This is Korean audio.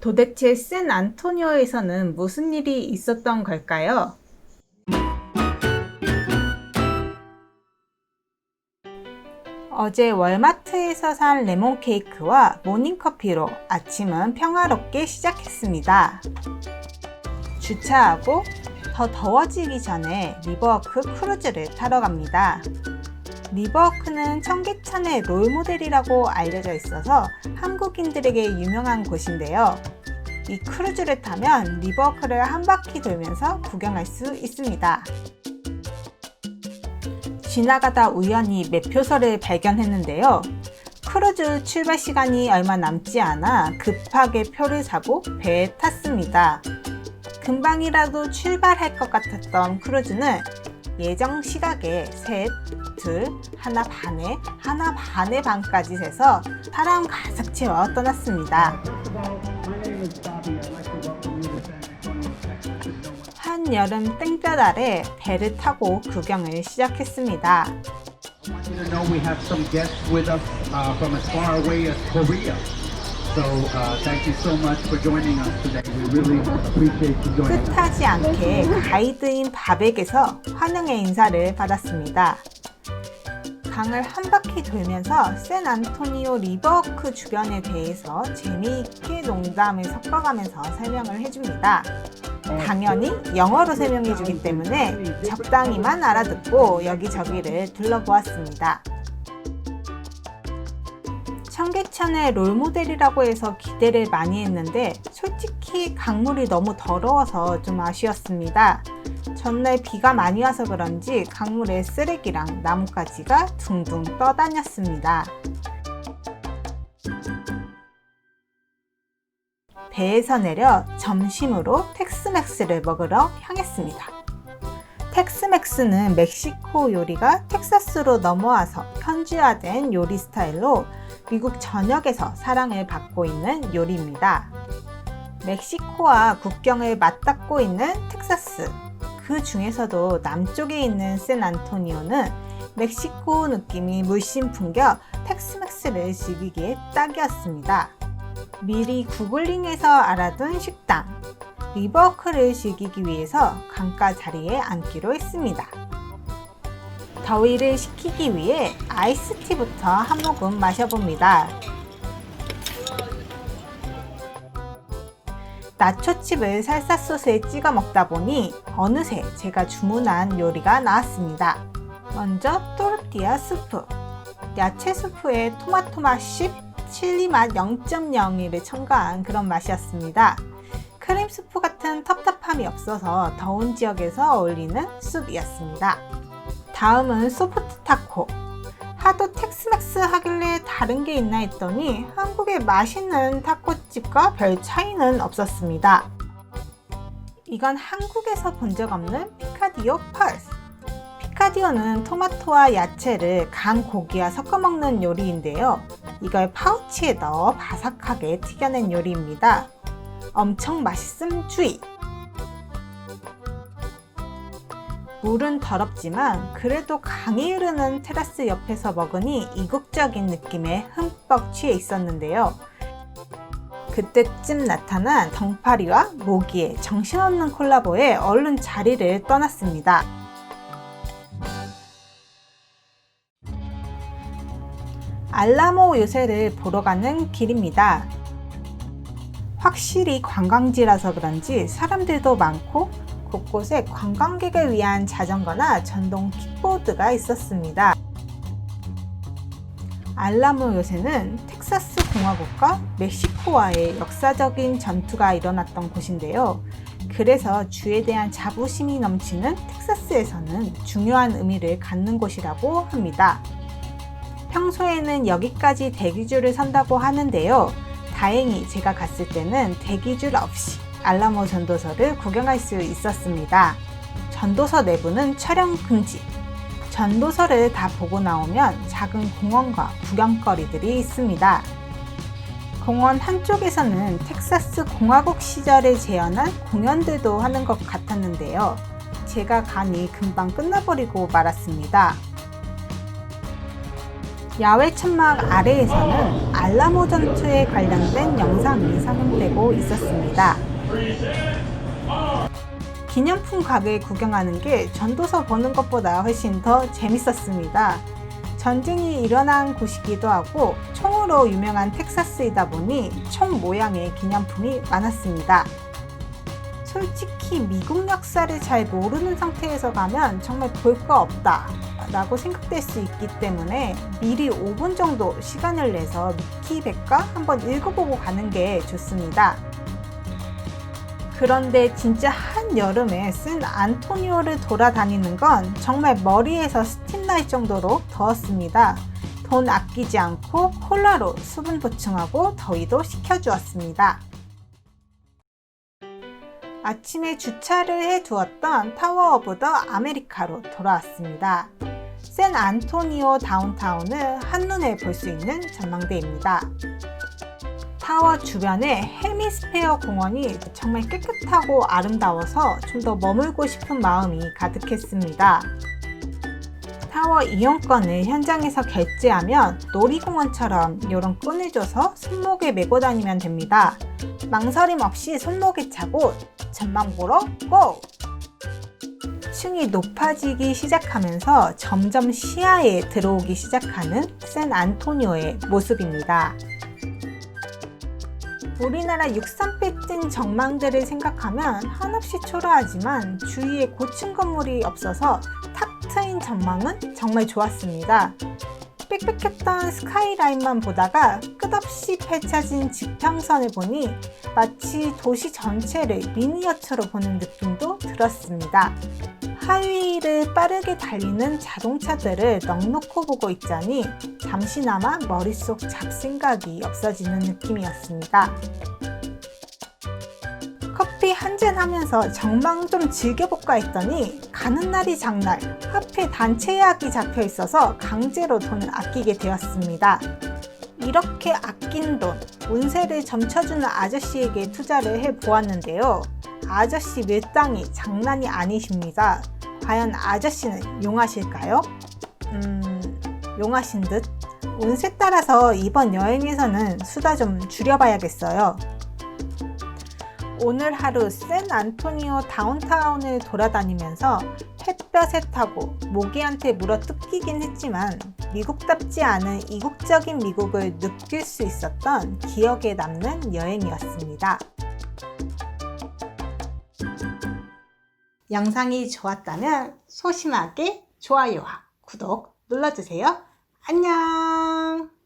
도대체 샌안토니오에서는 무슨 일이 있었던 걸까요? 어제 월마트에서 산 레몬 케이크와 모닝커피로 아침은 평화롭게 시작했습니다. 주차하고 더 더워지기 전에 리버워크 크루즈를 타러 갑니다. 리버워크는 청계천의 롤모델이라고 알려져 있어서 한국인들에게 유명한 곳인데요. 이 크루즈를 타면 리버워크를 한 바퀴 돌면서 구경할 수 있습니다. 지나가다 우연히 매표소를 발견했는데요. 크루즈 출발 시간이 얼마 남지 않아 급하게 표를 사고 배에 탔습니다. 금방이라도 출발할 것 같았던 크루즈는 예정 시각에 셋, 둘, 하나 반의 반까지 세서 사람 가득 채워 떠났습니다. 한여름 땡볕 아래 배를 타고 구경을 시작했습니다. We have some guests with us from as far away as Korea. So thank you so much for joining us today. We really appreciate you joining us. 뜻하지 않게 가이드인 바백에서 환영의 인사를 받았습니다. 강을 한 바퀴 돌면서 샌안토니오 리버워크 주변에 대해서 재미있게 농담을 섞어가면서 설명을 해줍니다. 당연히 영어로 설명해주기 때문에 적당히만 알아듣고 여기저기를 둘러보았습니다. 청계천의 롤모델이라고 해서 기대를 많이 했는데 솔직히 강물이 너무 더러워서 좀 아쉬웠습니다. 전날 비가 많이 와서 그런지 강물에 쓰레기랑 나뭇가지가 둥둥 떠다녔습니다. 배에서 내려 점심으로 텍스맥스를 먹으러 향했습니다. 텍스맥스는 멕시코 요리가 텍사스로 넘어와서 현지화된 요리 스타일로 미국 전역에서 사랑을 받고 있는 요리입니다. 멕시코와 국경을 맞닿고 있는 텍사스, 그 중에서도 남쪽에 있는 샌안토니오는 멕시코 느낌이 물씬 풍겨 텍스맥스를 즐기기에 딱이었습니다. 미리 구글링해서 알아둔 식당, 리버워크를 즐기기 위해서 강가 자리에 앉기로 했습니다. 더위를 식히기 위해 아이스티부터 한 모금 마셔봅니다. 나초칩을 살사 소스에 찍어 먹다 보니 어느새 제가 주문한 요리가 나왔습니다. 먼저 또르띠아 수프, 야채 수프에 토마토 맛 10, 칠리 맛 0.01을 첨가한 그런 맛이었습니다. 크림 수프 같은 텁텁함이 없어서 더운 지역에서 어울리는 숲이었습니다. 다음은 소프트 타코. 하도 텍스맥스 하길래 다른 게 있나 했더니 한국의 맛있는 타코집과 별 차이는 없었습니다. 이건 한국에서 본 적 없는 피카디오 펄스. 피카디오는 토마토와 야채를 간 고기와 섞어 먹는 요리인데요. 이걸 파우치에 넣어 바삭하게 튀겨낸 요리입니다. 엄청 맛있음 주의! 물은 더럽지만 그래도 강이 흐르는 테라스 옆에서 먹으니 이국적인 느낌에 흠뻑 취해 있었는데요. 그때쯤 나타난 덩파리와 모기의 정신없는 콜라보에 얼른 자리를 떠났습니다. 알라모 요새를 보러 가는 길입니다. 확실히 관광지라서 그런지 사람들도 많고 곳곳에 관광객을 위한 자전거나 전동 킥보드가 있었습니다. 알라모 요새는 텍사스 공화국과 멕시코와의 역사적인 전투가 일어났던 곳인데요. 그래서 주에 대한 자부심이 넘치는 텍사스에서는 중요한 의미를 갖는 곳이라고 합니다. 평소에는 여기까지 대기줄을 선다고 하는데요. 다행히 제가 갔을 때는 대기줄 없이 알라모 전도서를 구경할 수 있었습니다. 전도서 내부는 촬영 금지. 전도서를 다 보고 나오면 작은 공원과 구경거리들이 있습니다. 공원 한쪽에서는 텍사스 공화국 시절에 재현한 공연들도 하는 것 같았는데요. 제가 가니 금방 끝나버리고 말았습니다. 야외 천막 아래에서는 알라모 전투에 관련된 영상이 상영되고 있었습니다. 기념품 가게 구경하는 게 전도서 보는 것보다 훨씬 더 재밌었습니다. 전쟁이 일어난 곳이기도 하고 총으로 유명한 텍사스이다 보니 총 모양의 기념품이 많았습니다. 솔직히 미국 역사를 잘 모르는 상태에서 가면 정말 볼 거 없다 라고 생각될 수 있기 때문에 미리 5분 정도 시간을 내서 미키 백과 한번 읽어보고 가는 게 좋습니다. 그런데 진짜 한여름에 샌 안토니오를 돌아다니는 건 정말 머리에서 스팀 날 정도로 더웠습니다. 돈 아끼지 않고 콜라로 수분 보충하고 더위도 식혀주었습니다. 아침에 주차를 해두었던 타워 오브 더 아메리카로 돌아왔습니다. 샌 안토니오 다운타운을 한눈에 볼 수 있는 전망대입니다. 타워 주변에 헤미스페어 공원이 정말 깨끗하고 아름다워서 좀 더 머물고 싶은 마음이 가득했습니다. 타워 이용권을 현장에서 결제하면 놀이공원처럼 이런 끈을 줘서 손목에 메고 다니면 됩니다. 망설임 없이 손목에 차고 전망 보러 고! 층이 높아지기 시작하면서 점점 시야에 들어오기 시작하는 샌 안토니오의 모습입니다. 우리나라 63빌딩 전망대를 생각하면 한없이 초라하지만 주위에 고층 건물이 없어서 탁 트인 전망은 정말 좋았습니다. 빽빽했던 스카이라인만 보다가 끝없이 펼쳐진 지평선을 보니 마치 도시 전체를 미니어처로 보는 느낌도 들었습니다. 하위를 빠르게 달리는 자동차들을 넋놓고 보고 있자니 잠시나마 머릿속 잡생각이 없어지는 느낌이었습니다. 커피 한잔 하면서 전망 좀 즐겨볼까 했더니 가는 날이 장날, 하필 단체 예약이 잡혀 있어서 강제로 돈을 아끼게 되었습니다. 이렇게 아낀 돈, 운세를 점쳐주는 아저씨에게 투자를 해보았는데요. 아저씨 밀당이 장난이 아니십니다. 과연 아저씨는 용하실까요? 용하신 듯? 운세 따라서 이번 여행에서는 수다 좀 줄여봐야겠어요. 오늘 하루 샌 안토니오 다운타운을 돌아다니면서 햇볕에 타고 모기한테 물어 뜯기긴 했지만 미국답지 않은 이국적인 미국을 느낄 수 있었던 기억에 남는 여행이었습니다. 영상이 좋았다면 소심하게 좋아요와 구독 눌러주세요. 안녕!